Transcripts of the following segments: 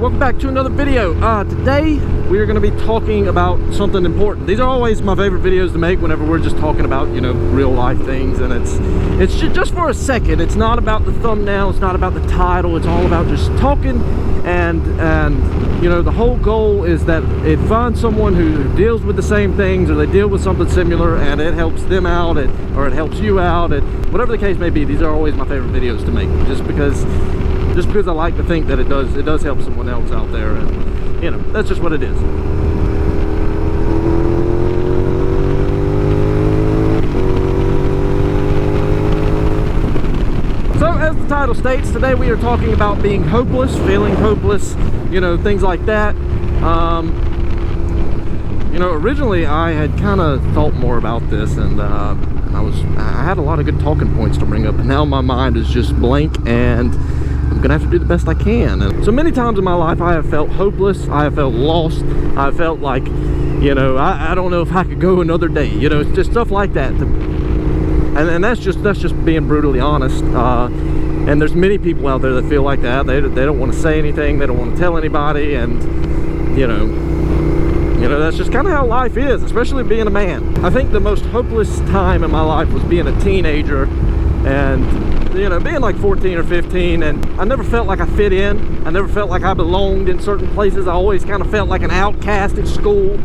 Welcome back to another video. Today we are going to be talking about something important. These are always my favorite videos to make whenever we're just talking about, you know, real life things, and it's just for a second. It's not about the thumbnail, it's not about the title, it's all about just talking, and you know, the whole goal is that it finds someone who deals with the same things, or they deal with something similar, and it helps them out, or it helps you out, whatever the case may be. These are always my favorite videos to make, just because I like to think that it does help someone else out there, and you know, that's just what it is. So as the title states, today we are talking about being hopeless, feeling hopeless, you know, things like that. You know, originally I had kind of thought more about this, and I had a lot of good talking points to bring up, and now my mind is just blank, and I'm gonna have to do the best I can. And so many times in my life I have felt hopeless, I have felt lost, I felt like, you know, I don't know if I could go another day, you know, it's just stuff like that. And that's just being brutally honest. And there's many people out there that feel like that. They don't want to say anything, they don't want to tell anybody, and you know, that's just kind of how life is, especially being a man. I think the most hopeless time in my life was being a teenager, and you know, being like 14 or 15, and I never felt like I fit in. I never felt like I belonged in certain places. I always kind of felt like an outcast at school.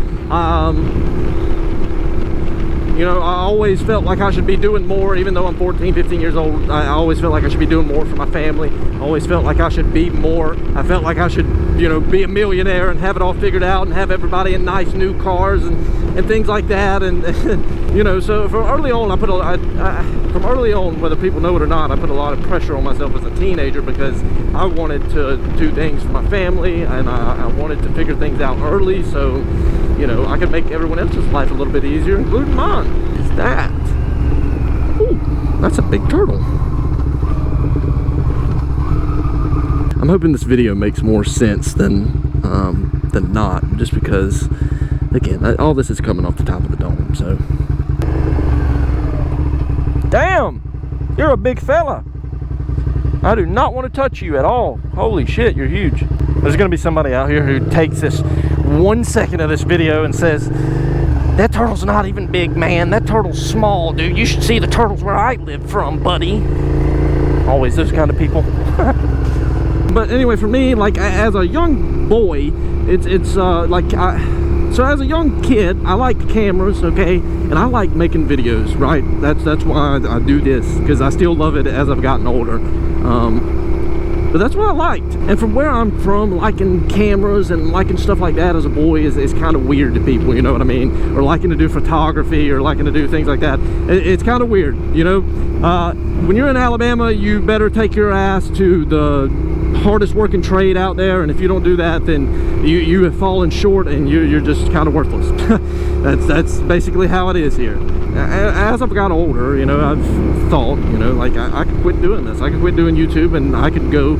You know, I always felt like I should be doing more, even though I'm 14, 15 years old. I always felt like I should be doing more for my family. I always felt like I should be more. I felt like I should, you know, be a millionaire and have it all figured out and have everybody in nice new cars and things like that. And you know, so from early on, from early on, whether people know it or not, I put a lot of pressure on myself as a teenager, because I wanted to do things for my family, and I wanted to figure things out early, so you know, I could make everyone else's life a little bit easier, including mine. Is that? Ooh, that's a big turtle. I'm hoping this video makes more sense than not, just because, again, all this is coming off the top of the dome, so. Damn! You're a big fella. I do not want to touch you at all. Holy shit, you're huge. There's gonna be somebody out here who takes this 1 second of this video and says, that turtle's not even big, man. That turtle's small, dude. You should see the turtles where I live from, buddy. Always those kind of people. But anyway, for me, like, as a young boy, so as a young kid, I liked cameras, okay, and I like making videos, right? That's why I do this, because I still love it as I've gotten older. But that's what I liked. And from where I'm from, liking cameras and liking stuff like that as a boy is kind of weird to people, you know what I mean? Or liking to do photography, or liking to do things like that. It's kind of weird, you know? When you're in Alabama, you better take your ass to the hardest working trade out there, and if you don't do that, then you have fallen short, and you're just kind of worthless. That's basically how it is here. As I've got older, you know, I've thought, you know, like, I could quit doing this. I could quit doing YouTube, and I could go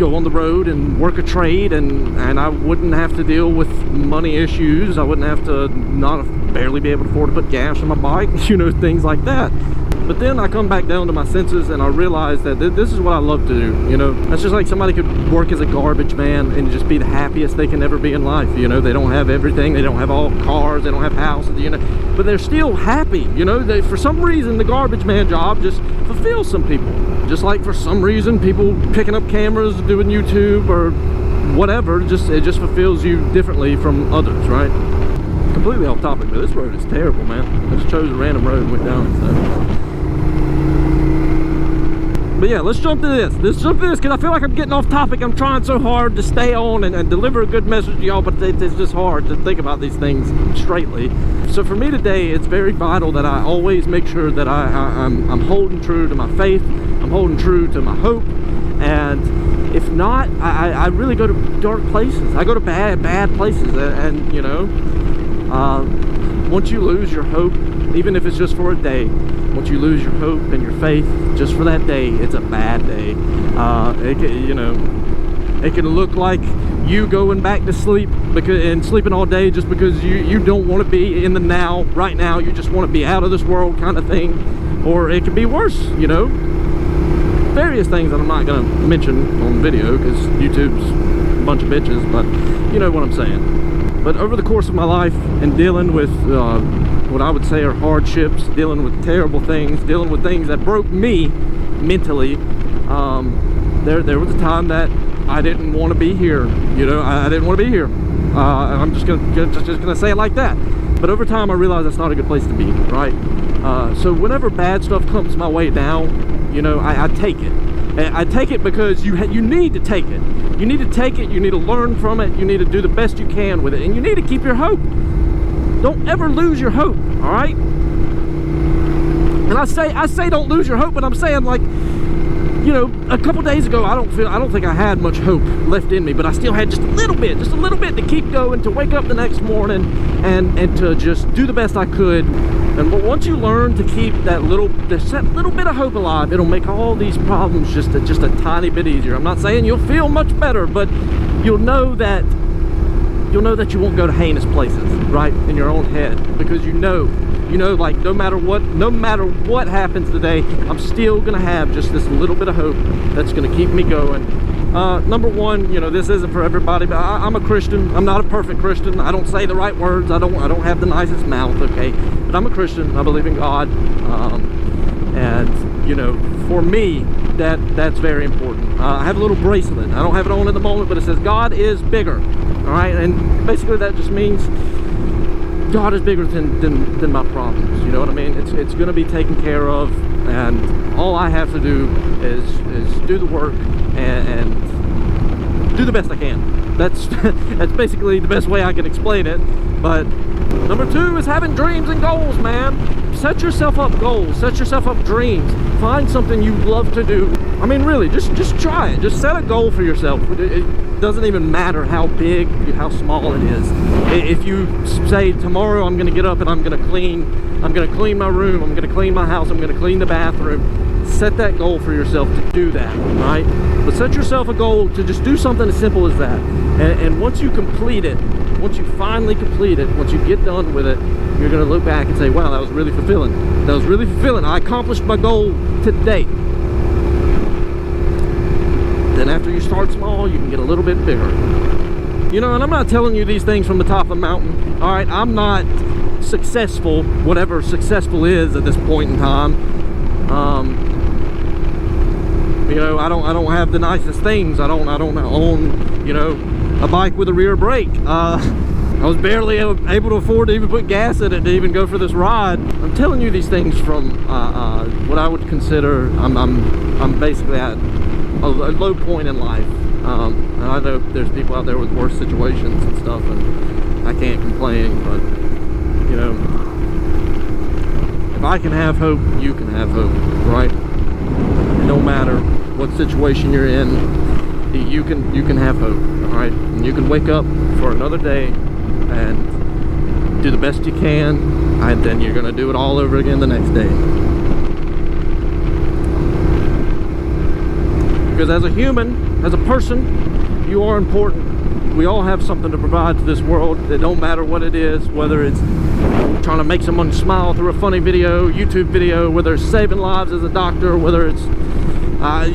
on the road and work a trade, and I wouldn't have to deal with money issues. I wouldn't have to barely be able to afford to put gas on my bike, you know, things like that. But then I come back down to my senses, and I realize that this is what I love to do, you know. That's just like somebody could work as a garbage man and just be the happiest they can ever be in life, you know. They don't have everything, they don't have all cars, they don't have houses, you know, but they're still happy, you know. For some reason, the garbage man job just fulfills some people. Just like for some reason, people picking up cameras, doing YouTube or whatever, it just fulfills you differently from others, right? Completely off topic, but this road is terrible, man. I just chose a random road and went down it, so. But yeah, let's jump to this. Because I feel like I'm getting off topic. I'm trying so hard to stay on and deliver a good message to y'all, but it's just hard to think about these things straightly. So for me today, it's very vital that I always make sure that I'm holding true to my faith. I'm holding true to my hope. And if not, I really go to dark places. I go to bad places. And you know, once you lose your hope, even if it's just for a day, once you lose your hope and your faith just for that day, it's a bad day. You know, it can look like you going back to sleep and sleeping all day just because you don't want to be in the now, right now. You just want to be out of this world kind of thing. Or it could be worse, you know. Various things that I'm not going to mention on video because YouTube's a bunch of bitches, but you know what I'm saying. But over the course of my life and dealing with what I would say are hardships, dealing with terrible things, dealing with things that broke me mentally, there was a time that I didn't want to be here. You know, I didn't want to be here. I'm just gonna say it like that. But over time, I realized that's not a good place to be, right? So whenever bad stuff comes my way now, you know, I take it. I take it because you need to take it. You need to take it. You need to learn from it. You need to do the best you can with it, and you need to keep your hope. Don't ever lose your hope. All right. And I say don't lose your hope, but I'm saying, like, you know, a couple days ago, I don't think I had much hope left in me, but I still had just a little bit to keep going, to wake up the next morning and to just do the best I could. And once you learn to keep that little bit of hope alive, it'll make all these problems just a tiny bit easier. I'm not saying you'll feel much better, but you'll know that you won't go to heinous places, right, in your own head, because you know, like, no matter what happens today, I'm still gonna have just this little bit of hope that's gonna keep me going. Number one, you know, this isn't for everybody, but I'm a Christian. I'm not a perfect Christian. I don't say the right words. I don't have the nicest mouth, okay? But I'm a Christian. I believe in God, and you know, for me, that's very important. I have a little bracelet. I don't have it on at the moment, but it says God is bigger. All right, and basically that just means God is bigger than my problems. You know what I mean? It's going to be taken care of, and all I have to do is do the work and do the best I can. That's basically the best way I can explain it. But number two is having dreams and goals, man. Set yourself up goals. Set yourself up dreams. Find something you love to do. I mean, really, just try it. Just set a goal for yourself. It doesn't even matter how big, how small it is. If you say tomorrow I'm going to get up and I'm going to clean my room, I'm going to clean my house, I'm going to clean the bathroom. Set that goal for yourself to do that, right? But set yourself a goal to just do something as simple as that. And once you complete it, once you finally complete it, once you get done with it, you're going to look back and say, wow, that was really fulfilling. That was really fulfilling. I accomplished my goal today. Then after you start small, you can get a little bit bigger. You know, and I'm not telling you these things from the top of the mountain. All right, I'm not successful, whatever successful is at this point in time. You know, I don't have the nicest things. I don't own, you know, a bike with a rear brake. I was barely able to afford to even put gas in it to even go for this ride. I'm telling you these things from what I would consider I'm basically at a low point in life. And I know there's people out there with worse situations and stuff, and I can't complain, but you know, if I can have hope, you can have hope, right? And no matter what situation you're in, you can have hope, all right? And you can wake up for another day and do the best you can, and then you're gonna do it all over again the next day. Because as a human, as a person, you are important. We all have something to provide to this world. It don't matter what it is, whether it's trying to make someone smile through a funny video, YouTube video, whether it's saving lives as a doctor, whether it's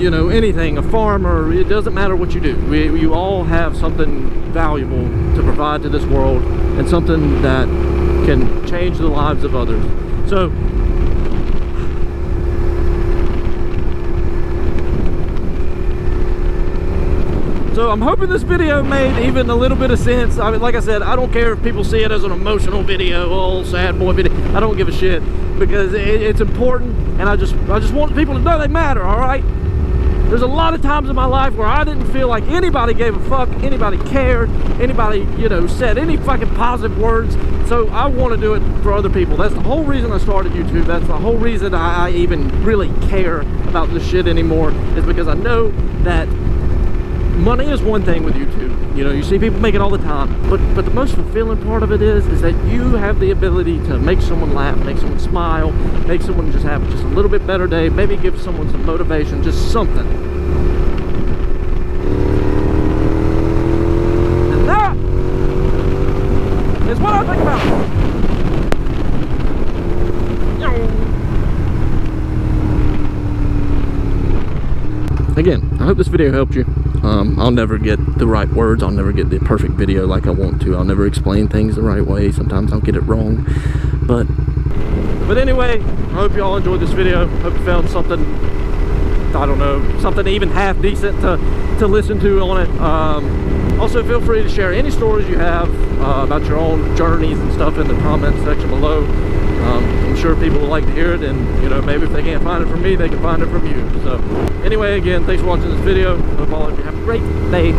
you know, anything, a farmer. It doesn't matter what you do. You all have something valuable to provide to this world, and something that can change the lives of others. So I'm hoping this video made even a little bit of sense. I mean, like I said, I don't care if people see it as an emotional video, old sad boy video. I don't give a shit, because it's important, and I just want people to know they matter, all right? There's a lot of times in my life where I didn't feel like anybody gave a fuck, anybody cared, anybody, you know, said any fucking positive words. So I want to do it for other people. That's the whole reason I started YouTube. That's the whole reason I even really care about this shit anymore, is because I know that money is one thing with YouTube. You know, you see people make it all the time, but the most fulfilling part of it is that you have the ability to make someone laugh, make someone smile, make someone just have just a little bit better day, maybe give someone some motivation, just something. And that is what I think about. Again, I hope this video helped you. I'll never get the right words. I'll never get the perfect video like I want to. I'll never explain things the right way. Sometimes I'll get it wrong. But anyway, I hope you all enjoyed this video. Hope you found something, I don't know, something even half decent to listen to on it. Also, feel free to share any stories you have about your own journeys and stuff in the comments section below. I'm sure people would like to hear it, and you know, maybe if they can't find it from me, they can find it from you. So anyway, again, thanks for watching this video. Hope all of you have a great day.